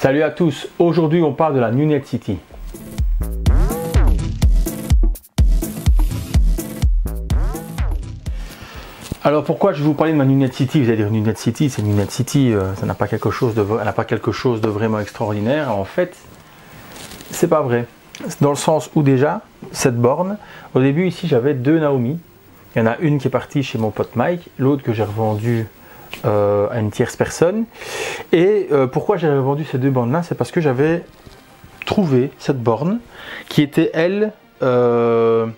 Salut à tous, aujourd'hui on parle de la New Net City. Alors pourquoi je vais vous parler de ma New Net City? Vous allez dire New Net City, c'est New Net City, ça n'a pas quelque chose de vraiment extraordinaire. En fait, c'est pas vrai. Dans le sens où déjà, cette borne, au début ici j'avais deux Naomi. Il y en a une qui est partie chez mon pote Mike, l'autre que j'ai revendue à une tierce personne. Et pourquoi j'ai revendu ces deux bornes là, c'est parce que j'avais trouvé cette borne qui était elle dans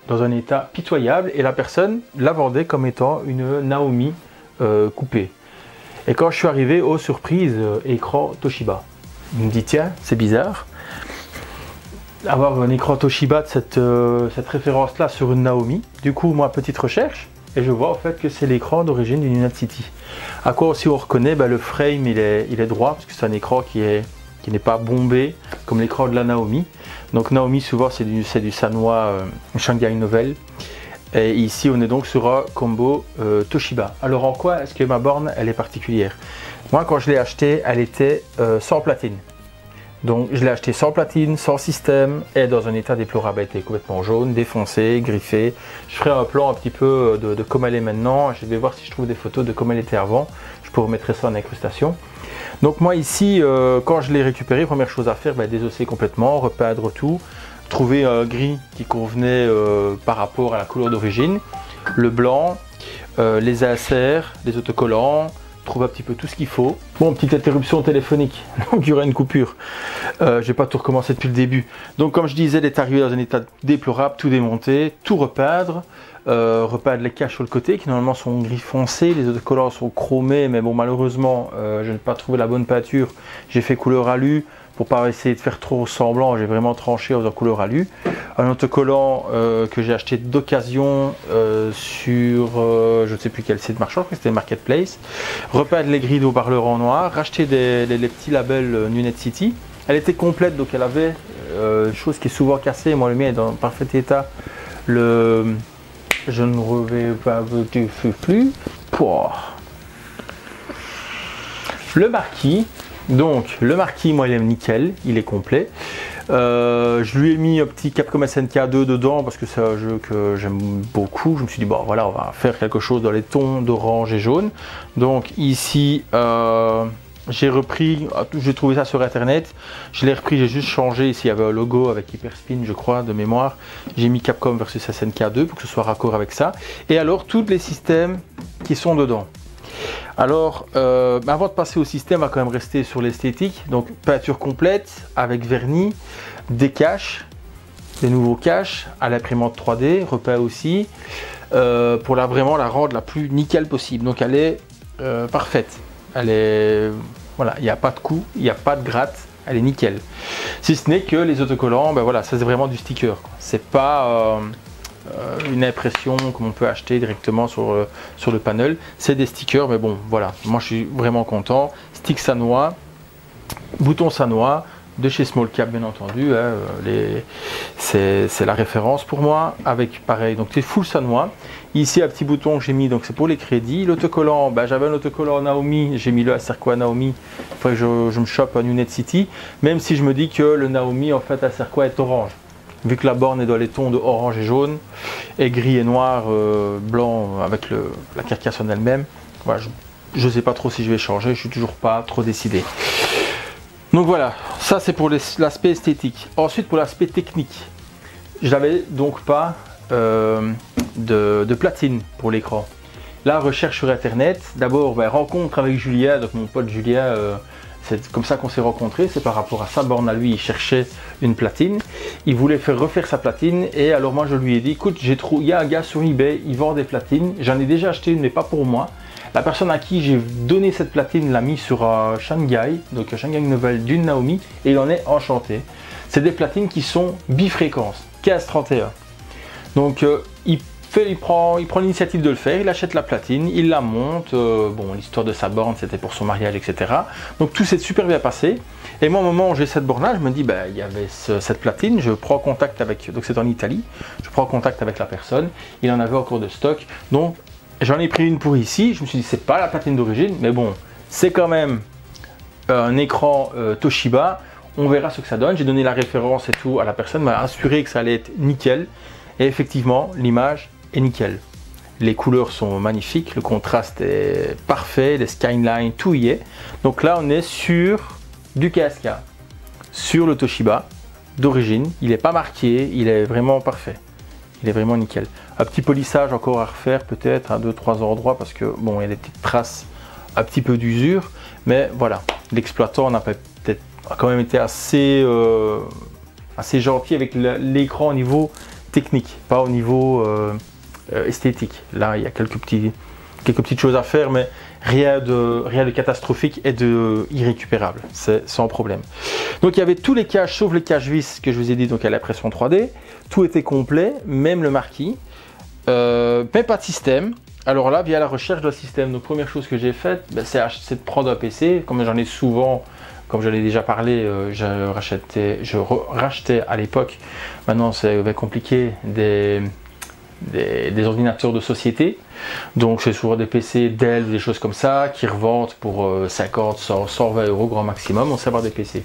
un état pitoyable et la personne la vendait comme étant une Naomi coupée. Et quand je suis arrivé, oh surprise, écran Toshiba. Il me dit tiens, c'est bizarre avoir un écran Toshiba de cette référence là sur une Naomi. Du coup moi petite recherche et je vois en fait que c'est l'écran d'origine d'une New Net City. À quoi aussi on reconnaît le frame il est droit parce que c'est un écran qui n'est pas bombé comme l'écran de la Naomi. Donc Naomi souvent c'est du Sanwa Shanghai Novel. Et ici on est donc sur un combo Toshiba. Alors en quoi est-ce que ma borne elle est particulière? Moi quand je l'ai achetée elle était sans platine. Donc je l'ai acheté sans platine, sans système et dans un état déplorable. Elle était complètement jaune, défoncée, griffée. Je ferai un plan un petit peu de comme elle est maintenant. Je vais voir si je trouve des photos de comme elle était avant. Je pourrais mettre ça en incrustation. Donc moi ici, quand je l'ai récupéré, première chose à faire, désosser complètement, repeindre tout, trouver un gris qui convenait par rapport à la couleur d'origine, le blanc, les inserts, les autocollants, trouver un petit peu tout ce qu'il faut. Bon, petite interruption téléphonique, donc il y aura une coupure. Je vais pas tout recommencer depuis le début. Donc comme je disais, elle est arrivée dans un état déplorable, tout démonter, tout repeindre. Repeindre les caches sur le côté qui normalement sont gris foncé, les autocollants sont chromés, mais bon malheureusement je n'ai pas trouvé la bonne peinture. J'ai fait couleur alu pour pas essayer de faire trop semblant, j'ai vraiment tranché en faisant couleur alu. Un autocollant que j'ai acheté d'occasion sur je ne sais plus quel site marchand, je crois que c'était Marketplace. Repeindre les grilles d'haut-parleurs en noir, racheter les petits labels New Net City. Elle était complète donc elle avait une chose qui est souvent cassée, moi le mien est dans parfait état. Je ne reviens pas plus. Le marquis, donc le marquis, moi il est nickel, il est complet. Je lui ai mis un petit Capcom SNK2 dedans parce que c'est un jeu que j'aime beaucoup. Je me suis dit bon voilà, on va faire quelque chose dans les tons d'orange et jaune. Donc ici j'ai trouvé ça sur internet, je l'ai repris, j'ai juste changé, ici il y avait un logo avec Hyperspin je crois de mémoire, j'ai mis Capcom versus SNK2 pour que ce soit raccord avec ça, et alors tous les systèmes qui sont dedans. Alors avant de passer au système, on va quand même rester sur l'esthétique, donc peinture complète avec vernis, des caches, des nouveaux caches à l'imprimante 3D, repeint aussi, pour vraiment la rendre la plus nickel possible, donc elle est parfaite. Elle est, voilà, il n'y a pas de coup, il n'y a pas de gratte, elle est nickel. Si ce n'est que les autocollants, voilà, ça c'est vraiment du sticker. C'est pas une impression comme on peut acheter directement sur le panel. C'est des stickers, mais bon, voilà. Moi je suis vraiment content. Stick Sanwa, bouton Sanwa de chez Small Cap bien entendu. Hein, c'est la référence pour moi. Avec pareil, donc c'est full Sanwa. Ici un petit bouton que j'ai mis, donc c'est pour les crédits. L'autocollant, j'avais un autocollant Naomi, j'ai mis le Acerquois Naomi. Il faudrait que je me chope un New Net City, même si je me dis que le Naomi en fait Acerquois est orange. Vu que la borne est dans les tons de orange et jaune, et gris et noir, blanc avec la carcasse en elle-même. Voilà, je ne sais pas trop si je vais changer, je suis toujours pas trop décidé. Donc voilà, ça c'est pour l'aspect esthétique. Ensuite pour l'aspect technique, je n'avais donc pas de platine pour l'écran. Là, recherche sur internet, d'abord rencontre avec Julien, donc mon pote Julien, c'est comme ça qu'on s'est rencontrés, c'est par rapport à sa borne à lui, il cherchait une platine, il voulait refaire sa platine, et alors moi je lui ai dit, écoute, il y a un gars sur eBay, il vend des platines, j'en ai déjà acheté une mais pas pour moi. La personne à qui j'ai donné cette platine l'a mis sur Shanghai, donc Shanghai Novel d'une Naomi, et il en est enchanté. C'est des platines qui sont bifréquences, 15-31. Donc il prend l'initiative de le faire, il achète la platine, il la monte, bon l'histoire de sa borne c'était pour son mariage etc. Donc tout s'est super bien passé, et moi au moment où j'ai cette borne là, je me dis il y avait cette platine, je prends contact avec, donc c'est en Italie, je prends contact avec la personne, il en avait encore de stock, donc j'en ai pris une pour ici, je me suis dit c'est pas la platine d'origine, mais bon c'est quand même un écran Toshiba. On verra ce que ça donne. J'ai donné la référence et tout à la personne, m'a assuré que ça allait être nickel. Et effectivement, l'image est nickel. Les couleurs sont magnifiques, le contraste est parfait, les skylines, tout y est. Donc là, on est sur du KSK, sur le Toshiba d'origine. Il n'est pas marqué, il est vraiment parfait. Il est vraiment nickel. Un petit polissage encore à refaire peut-être à 2-3 endroits parce que bon, il y a des petites traces un petit peu d'usure. Mais voilà, l'exploitant a quand même été assez gentil avec l'écran au niveau technique, pas au niveau esthétique. Là, il y a quelques petites choses à faire, mais rien de catastrophique et de irrécupérable. C'est sans problème. Donc, il y avait tous les caches, sauf les caches vis que je vous ai dit, donc à l'impression 3D. Tout était complet, même le marquis. Mais pas de système. Alors là, via la recherche de système, donc première chose que j'ai faite, ben, c'est de prendre un PC. Comme j'en ai souvent, comme je l'ai déjà parlé, je rachetais à l'époque. Maintenant, c'est compliqué des ordinateurs de société. Donc, c'est souvent des PC Dell, des choses comme ça, qui revendent pour 50, 100, 120 euros grand maximum. On sait avoir des PC.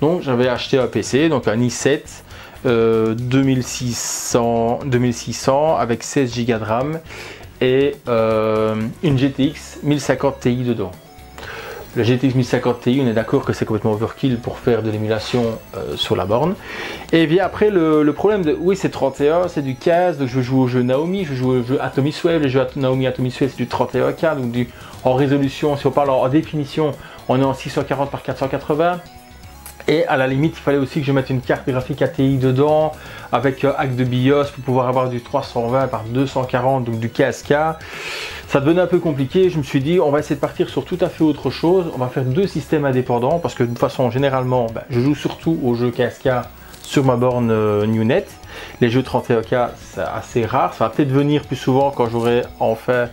Donc, j'avais acheté un PC, donc un i7 2600 avec 16 Go de RAM et une GTX 1050 Ti dedans. La GTX 1050 Ti, on est d'accord que c'est complètement overkill pour faire de l'émulation sur la borne. Et bien après, le problème de, oui c'est 31, c'est du 15, donc je veux jouer au jeu Naomi, je veux jouer au jeu Atomic Wave, les jeux Naomi Atomic Wave c'est du 31K, donc en résolution, si on parle en définition, on est en 640 par 480. Et à la limite, il fallait aussi que je mette une carte graphique ATI dedans, avec hack de BIOS pour pouvoir avoir du 320 par 240, donc du KSK. Ça devenait un peu compliqué, je me suis dit, on va essayer de partir sur tout à fait autre chose. On va faire 2 systèmes indépendants, parce que de toute façon, généralement, je joue surtout aux jeux KSK sur ma borne NewNet. Les jeux 31K, c'est assez rare, ça va peut-être venir plus souvent quand j'aurai enfin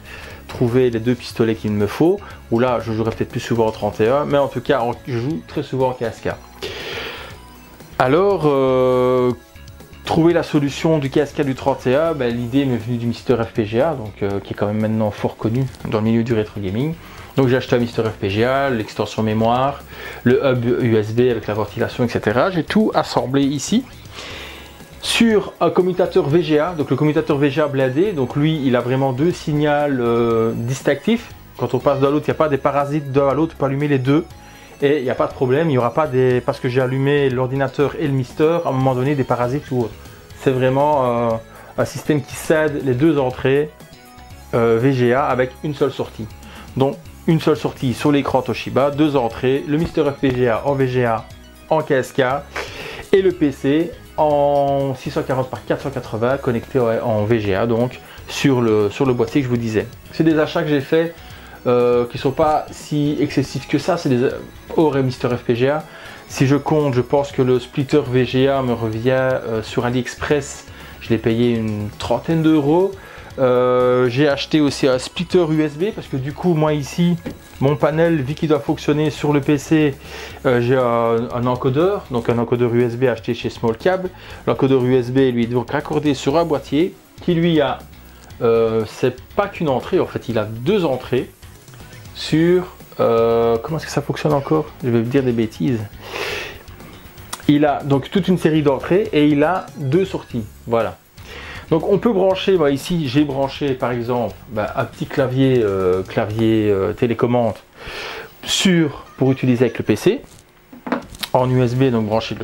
trouvé les 2 pistolets qu'il me faut, ou là, je jouerai peut-être plus souvent en 31, mais en tout cas, je joue très souvent en KSK. Alors, trouver la solution du KSK du 31, l'idée m'est venue du Mister FPGA, donc, qui est quand même maintenant fort connu dans le milieu du rétro gaming. Donc j'ai acheté un Mister FPGA, l'extension mémoire, le hub USB avec la ventilation, etc. J'ai tout assemblé ici sur un commutateur VGA, donc le commutateur VGA blindé. Donc lui, il a vraiment 2 signaux distinctifs. Quand on passe d'un à l'autre, il n'y a pas des parasites d'un à l'autre, on peut allumer les deux. Et il n'y a pas de problème, il n'y aura pas parce que j'ai allumé l'ordinateur et le Mister, à un moment donné, des parasites ou autre. C'est vraiment un système qui cède les 2 entrées VGA avec une seule sortie. Donc une seule sortie sur l'écran Toshiba, 2 entrées, le Mister FPGA en VGA, en KSK et le PC en 640 par 480 connecté en VGA, donc sur le boîtier que je vous disais. C'est des achats que j'ai fait qui ne sont pas si excessifs que ça, c'est des hors Mister FPGA. Si je compte, je pense que le splitter VGA me revient sur AliExpress, je l'ai payé une trentaine d'euros. J'ai acheté aussi un splitter USB parce que du coup, moi ici, mon panel, vu qu'il doit fonctionner sur le PC, j'ai un encodeur, donc un encodeur USB acheté chez Small Cab. L'encodeur USB lui est donc raccordé sur un boîtier qui lui a, c'est pas qu'une entrée, en fait, il a 2 entrées. Sur comment est-ce que ça fonctionne encore? Je vais vous dire des bêtises. Il a donc toute une série d'entrées et il a 2 sorties. Voilà. Donc on peut brancher, ici j'ai branché par exemple un petit clavier, télécommande pour utiliser avec le PC en USB, donc brancher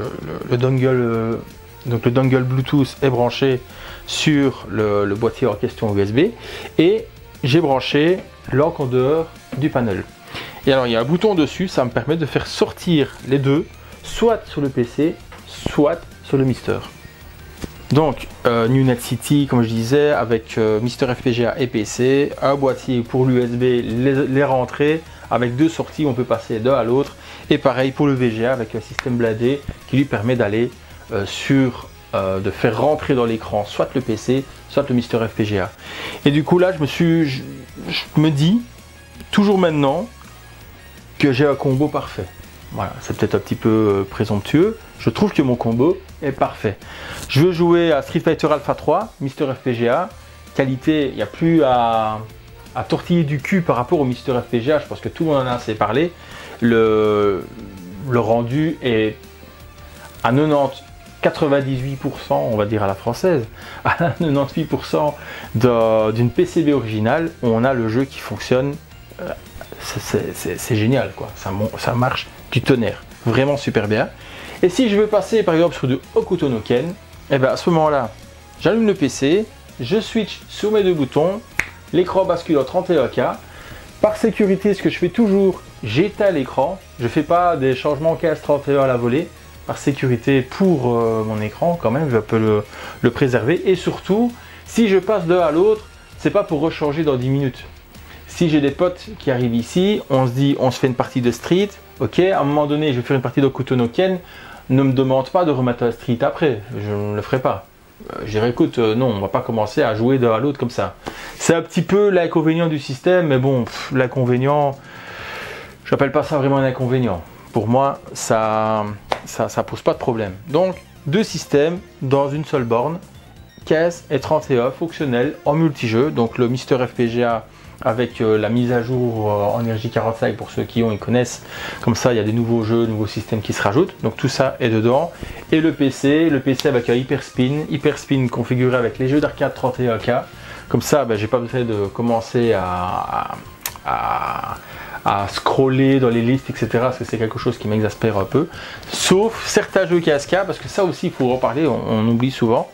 le dongle, donc le dongle Bluetooth est branché sur le boîtier en question USB et j'ai branché l'encodeur du panel. Et alors il y a un bouton dessus, ça me permet de faire sortir les deux, soit sur le PC, soit sur le Mister. Donc NewNet City, comme je disais, avec Mister FPGA et PC, un boîtier pour l'USB, les rentrées, avec 2 sorties, on peut passer d'un à l'autre. Et pareil pour le VGA avec un système blindé qui lui permet d'aller de faire rentrer dans l'écran soit le PC, soit le Mister FPGA. Et du coup là, je me dis, toujours maintenant, que j'ai un combo parfait. Voilà, c'est peut-être un petit peu présomptueux. Je trouve que mon combo est parfait. Je veux jouer à Street Fighter Alpha 3, Mister FPGA. Qualité, il n'y a plus à tortiller du cul par rapport au Mister FPGA. Je pense que tout le monde en a assez parlé. le rendu est à 98%, on va dire à la française, à 98% d'une PCB originale, on a le jeu qui fonctionne. C'est génial, quoi. Ça marche du tonnerre, vraiment super bien. Et si je veux passer par exemple sur du Hokuto no Ken, et bien à ce moment-là, j'allume le PC, je switch sur mes deux boutons, l'écran bascule en 31K. Par sécurité, ce que je fais toujours, j'éteins l'écran, je ne fais pas des changements 15-31 à la volée. Par sécurité pour mon écran, quand même, je peux le préserver. Et surtout, si je passe de l'un à l'autre, c'est pas pour rechanger dans 10 minutes. Si j'ai des potes qui arrivent ici, on se dit, on se fait une partie de Street, ok, à un moment donné, je vais faire une partie de Hokuto no Ken, ne me demande pas de remettre la Street après, je ne le ferai pas. Je dirais, écoute, non, on va pas commencer à jouer de l'un à l'autre comme ça. C'est un petit peu l'inconvénient du système, mais bon, l'inconvénient, je n'appelle pas ça vraiment un inconvénient. Pour moi, ça pose pas de problème. Donc, deux systèmes dans une seule borne, 15 et 31 fonctionnels en multijeu. Donc le Mister FPGA avec la mise à jour en énergie 45 pour ceux qui ont et connaissent. Comme ça, il y a des nouveaux jeux, nouveaux systèmes qui se rajoutent. Donc tout ça est dedans. Et le PC avec un Hyperspin configuré avec les jeux d'arcade 31K. Comme ça, j'ai pas besoin de commencer à scroller dans les listes, etc. Parce que c'est quelque chose qui m'exaspère un peu. Sauf certains jeux KSK, parce que ça aussi, il faut en parler, on oublie souvent.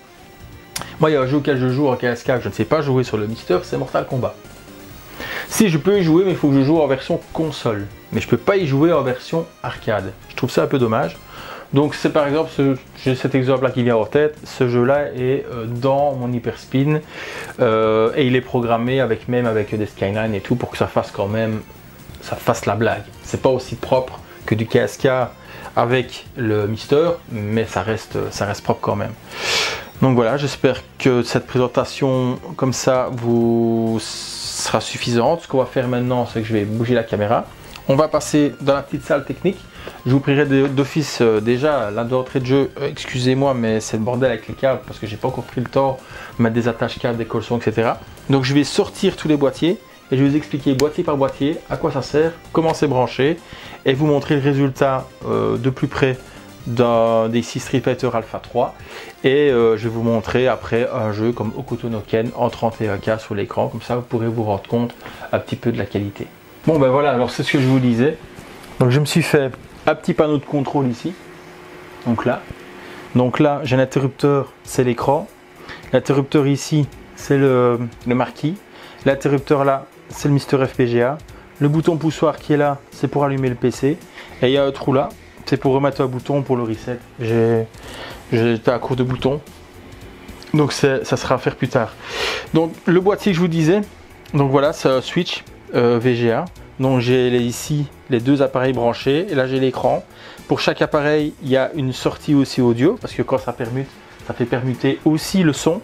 Moi, il y a un jeu auquel je joue en KSK que je ne sais pas jouer sur le Mister, c'est Mortal Kombat. Si je peux y jouer, mais il faut que je joue en version console. Mais je ne peux pas y jouer en version arcade. Je trouve ça un peu dommage. Donc c'est par exemple, j'ai cet exemple là qui vient en tête, ce jeu là est dans mon Hyperspin et il est programmé avec des Skyline et tout pour que ça fasse quand même, ça fasse la blague. C'est pas aussi propre que du KSK avec le Mister, mais ça reste propre quand même. Donc voilà, j'espère que cette présentation comme ça vous sera suffisante. Ce qu'on va faire maintenant, c'est que je vais bouger la caméra. On va passer dans la petite salle technique. Je vous prierai d'office déjà là d'entrée de jeu. Excusez-moi, mais c'est le bordel avec les câbles parce que j'ai pas encore pris le temps de mettre des attaches câbles, des colsons, etc. Donc je vais sortir tous les boîtiers et je vais vous expliquer boîtier par boîtier à quoi ça sert, comment c'est branché et vous montrer le résultat de plus près des 6 Street Fighter Alpha 3 et je vais vous montrer après un jeu comme Hokuto no Ken en 31K sur l'écran, comme ça vous pourrez vous rendre compte un petit peu de la qualité. Bon ben voilà, alors c'est ce que je vous disais. Donc je me suis fait un petit panneau de contrôle ici. Donc là j'ai l'interrupteur, c'est l'écran. L'interrupteur ici, c'est le marquis. L'interrupteur là, c'est le Mister FPGA. Le bouton poussoir qui est là, c'est pour allumer le PC. Et il y a un trou là, c'est pour remettre un bouton pour le reset. J'étais à court de boutons. Donc ça sera à faire plus tard. Donc le boîtier que je vous disais, donc voilà, c'est un switch VGA. Donc j'ai ici les deux appareils branchés et là j'ai l'écran. Pour chaque appareil, il y a une sortie aussi audio parce que quand ça permute, ça fait permuter aussi le son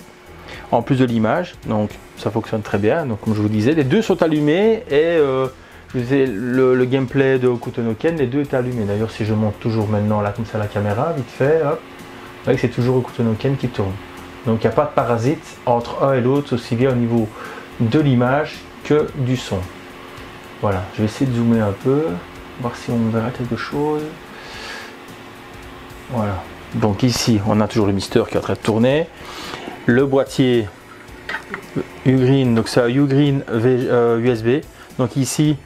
en plus de l'image. Donc ça fonctionne très bien. Donc comme je vous disais, les deux sont allumés et je vous disais le gameplay de Hokuto no Ken, les deux étaient allumés. D'ailleurs, si je monte toujours maintenant là comme ça la caméra, vite fait, hop, vous voyez que c'est toujours Hokuto no Ken qui tourne. Donc il n'y a pas de parasite entre un et l'autre, aussi bien au niveau de l'image que du son. Voilà, je vais essayer de zoomer un peu, voir si on verra quelque chose. Voilà, donc ici on a toujours le Mister qui est en train de tourner. Le boîtier Ugreen, donc c'est un Ugreen USB. Donc ici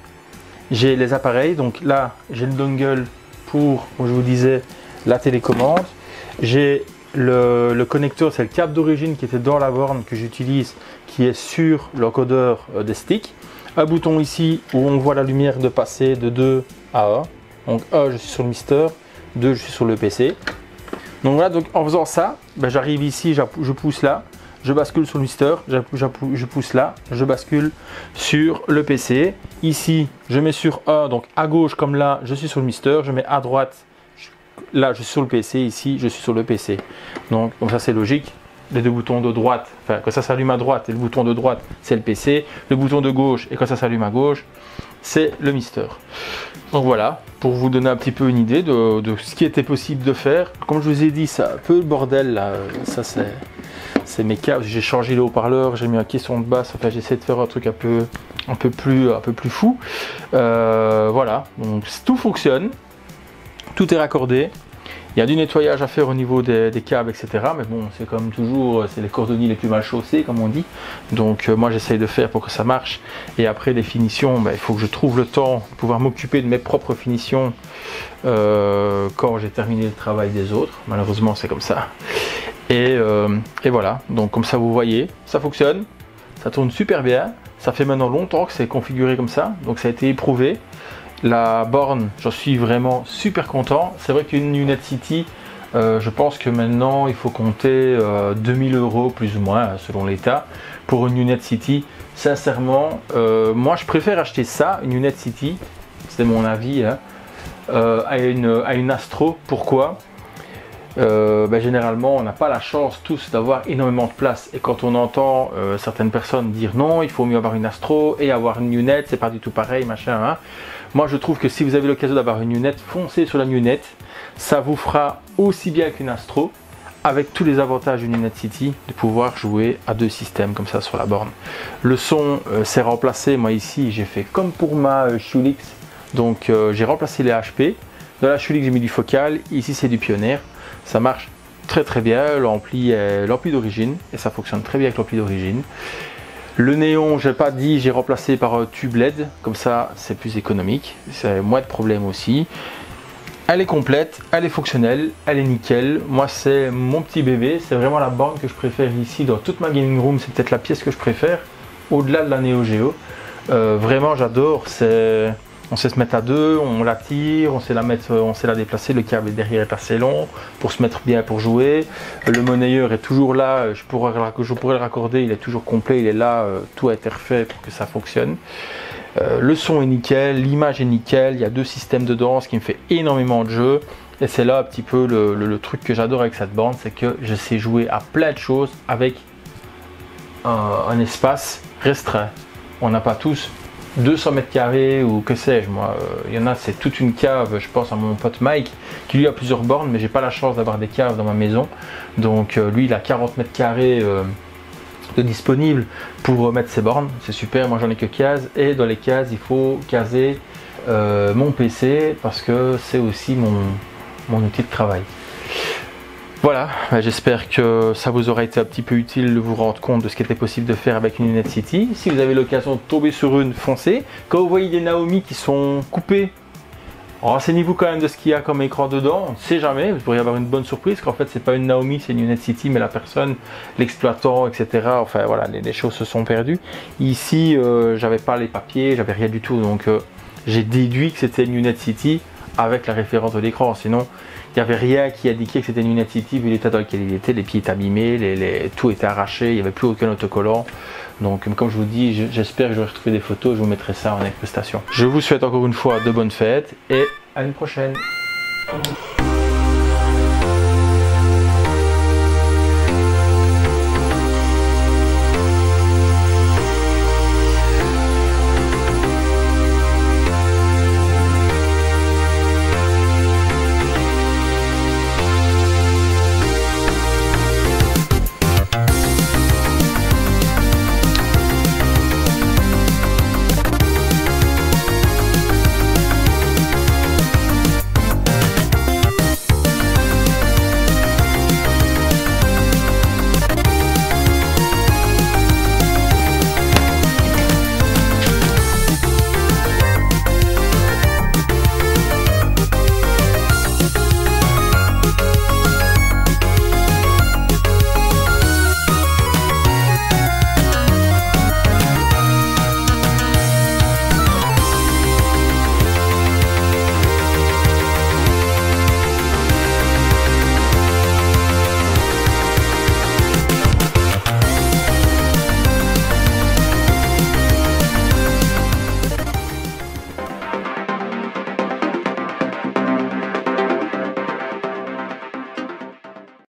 j'ai les appareils, donc là j'ai le dongle pour, comme je vous disais, la télécommande. J'ai le connecteur, c'est le câble d'origine qui était dans la borne que j'utilise, qui est sur l'encodeur des sticks. Un bouton ici où on voit la lumière de passer de 2 à 1. Donc 1, je suis sur le Mister, 2, je suis sur le PC. Donc voilà, donc en faisant ça, j'arrive ici, je pousse là, je bascule sur le Mister, je pousse là, je bascule sur le PC. Ici, je mets sur 1, donc à gauche comme là, je suis sur le Mister, je mets à droite, là je suis sur le PC, ici je suis sur le PC. Donc comme ça c'est logique. Les deux boutons de droite, enfin quand ça s'allume à droite et le bouton de droite c'est le PC, le bouton de gauche et quand ça s'allume à gauche c'est le Mister. Donc voilà, pour vous donner un petit peu une idée de ce qui était possible de faire. Comme je vous ai dit, c'est un peu le bordel là, ça c'est mes câbles, j'ai changé le haut-parleur, j'ai mis un caisson de basse, enfin j'essaie de faire un truc un un peu plus fou. Voilà, donc tout fonctionne, tout est raccordé. Il y a du nettoyage à faire au niveau des câbles, etc. Mais bon, c'est comme toujours, c'est les cordonniers les plus mal chaussés, comme on dit. Donc moi, j'essaye de faire pour que ça marche. Et après, les finitions, il faut que je trouve le temps de pouvoir m'occuper de mes propres finitions quand j'ai terminé le travail des autres. Malheureusement, c'est comme ça. Et voilà, donc comme ça, vous voyez, ça fonctionne. Ça tourne super bien. Ça fait maintenant longtemps que c'est configuré comme ça. Donc ça a été éprouvé. La borne, j'en suis vraiment super content. C'est vrai qu'une Unit City, je pense que maintenant il faut compter 2000 € plus ou moins selon l'état pour une Unit City. Sincèrement, moi je préfère acheter ça, une Unit City, c'est mon avis, hein, à une Astro. Pourquoi? Généralement on n'a pas la chance tous d'avoir énormément de place, et quand on entend certaines personnes dire non, il faut mieux avoir une Astro et avoir une Unit, c'est pas du tout pareil, machin, hein. Moi je trouve que si vous avez l'occasion d'avoir une Unit, foncez sur la Unit, ça vous fera aussi bien qu'une Astro, avec tous les avantages d'une Unit City, de pouvoir jouer à 2 systèmes comme ça sur la borne. Le son s'est remplacé, moi ici j'ai fait comme pour ma Schulix, donc j'ai remplacé les HP, dans la Schulix j'ai mis du Focal, ici c'est du Pioneer. Ça marche très très bien, l'ampli est l'ampli d'origine et ça fonctionne très bien avec l'ampli d'origine. Le néon, je n'ai pas dit, j'ai remplacé par tube LED, comme ça c'est plus économique, c'est moins de problèmes aussi. Elle est complète, elle est fonctionnelle, elle est nickel. Moi c'est mon petit bébé, c'est vraiment la borne que je préfère ici dans toute ma gaming room, c'est peut-être la pièce que je préfère, au-delà de la Neo Geo. Vraiment j'adore, on sait se mettre à deux, on la tire, on sait la mettre, on sait la déplacer, le câble derrière est assez long pour se mettre bien pour jouer. Le monnayeur est toujours là, je pourrais le raccorder, il est toujours complet, il est là, tout a été refait pour que ça fonctionne. Le son est nickel, l'image est nickel, il y a 2 systèmes dedans, ce qui me fait énormément de jeux. Et c'est là un petit peu le truc que j'adore avec cette borne, c'est que je sais jouer à plein de choses avec un espace restreint. On n'a pas tous 200 mètres carrés ou que sais-je, moi, il y en a, c'est toute une cave. Je pense à mon pote Mike qui lui a plusieurs bornes, mais j'ai pas la chance d'avoir des caves dans ma maison, donc lui il a 40 mètres carrés de disponible pour mettre ses bornes, c'est super. Moi j'en ai que 15, et dans les cases il faut caser mon PC parce que c'est aussi mon outil de travail. Voilà, j'espère que ça vous aura été un petit peu utile de vous rendre compte de ce qui était possible de faire avec une Unit City. Si vous avez l'occasion de tomber sur une, foncez. Quand vous voyez des Naomi qui sont coupées, renseignez-vous quand même de ce qu'il y a comme écran dedans. On ne sait jamais, vous pourriez avoir une bonne surprise qu'en fait c'est pas une Naomi, c'est une Unit City, mais la personne, l'exploitant, etc. Enfin voilà, les choses se sont perdues. Ici, j'avais pas les papiers, j'avais rien du tout, donc j'ai déduit que c'était une Unit City avec la référence de l'écran. Sinon, il n'y avait rien qui indiquait que c'était une Unit City vu l'état dans lequel il était. Les pieds étaient abîmés, tout était arraché, il n'y avait plus aucun autocollant. Donc comme je vous dis, j'espère que je vais retrouver des photos, je vous mettrai ça en incrustation. Je vous souhaite encore une fois de bonnes fêtes et à une prochaine.